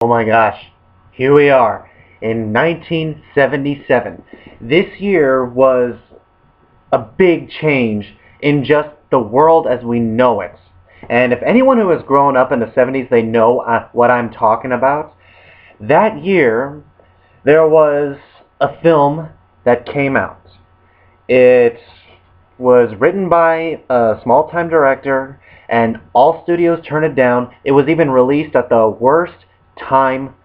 Oh my gosh, here we are in 1977. This year was a big change in just the world as we know it. And if anyone who has grown up in the 70s, they know what I'm talking about. That year, there was a film that came out. It was written by a small-time director, and all studios turned it down. It was even released at the worst time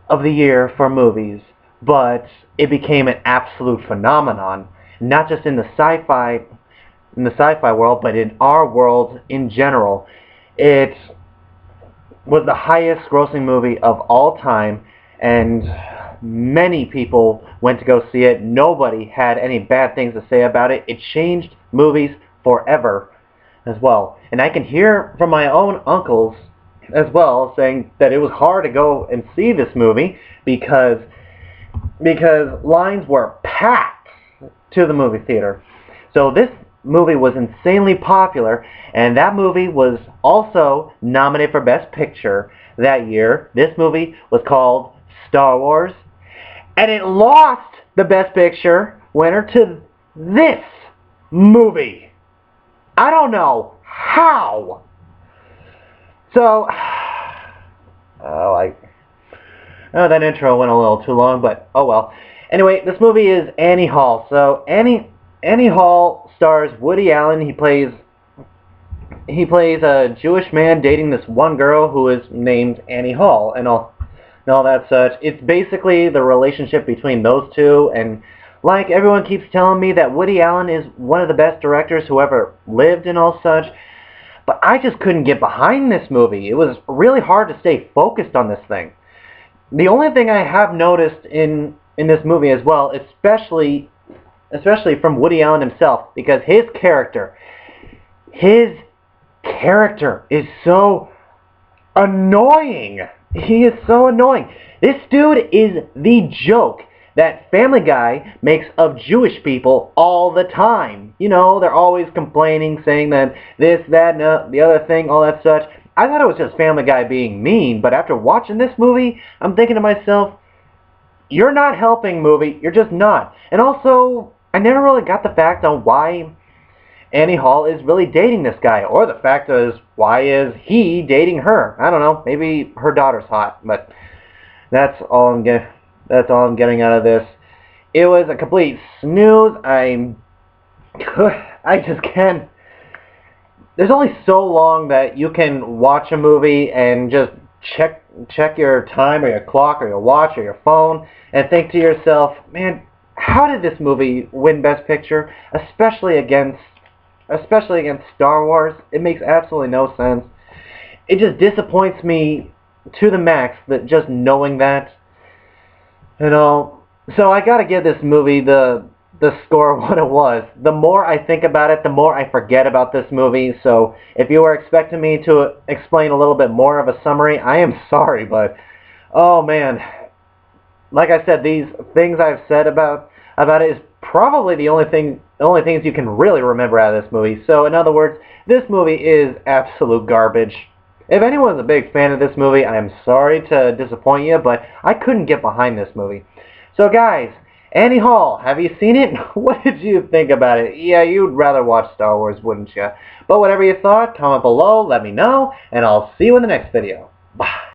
of the year for movies, but it became an absolute phenomenon, not just in the sci-fi world, but in our world in general. It was the highest grossing movie of all time, and many people went to go see it. Nobody had any bad things to say about it. It changed movies forever as well. And I can hear from my own uncles as well saying that it was hard to go and see this movie because lines were packed to the movie theater. So this movie was insanely popular, and that movie was also nominated for Best Picture that year. This movie was called Star Wars, and it lost the Best Picture winner to this movie. I don't know how. So, that intro went a little too long, but oh well. Anyway, this movie is Annie Hall. So Annie Hall stars Woody Allen. He plays a Jewish man dating this one girl who is named Annie Hall, and all that such. It's basically the relationship between those two, and like everyone keeps telling me that Woody Allen is one of the best directors who ever lived and all such. But I just couldn't get behind this movie. It was really hard to stay focused on this thing. The only thing I have noticed in this movie as well, especially from Woody Allen himself, because his character is so annoying. He is so annoying. This dude is the joke that Family Guy makes of Jewish people all the time. You know, they're always complaining, saying that this, that, and the other thing, all that such. I thought it was just Family Guy being mean, but after watching this movie, I'm thinking to myself, you're not helping, movie. You're just not. And also, I never really got the fact on why Annie Hall is really dating this guy, or the fact is, why is he dating her? I don't know. Maybe her daughter's hot, but that's all I'm getting out of this. It was a complete snooze. I just can't. There's only so long that you can watch a movie and just check your time or your clock or your watch or your phone and think to yourself, man, how did this movie win Best Picture, especially against Star Wars? It makes absolutely no sense. It just disappoints me to the max, that just knowing that, you know. So I gotta give this movie the score of what it was. The more I think about it, the more I forget about this movie. So if you were expecting me to explain a little bit more of a summary, I am sorry, but oh man, like I said, these things I've said about it is probably the only things you can really remember out of this movie. So in other words, this movie is absolute garbage. If anyone's a big fan of this movie, I am sorry to disappoint you, but I couldn't get behind this movie. So guys, Annie Hall, have you seen it? What did you think about it? Yeah, you'd rather watch Star Wars, wouldn't you? But whatever you thought, comment below, let me know, and I'll see you in the next video. Bye.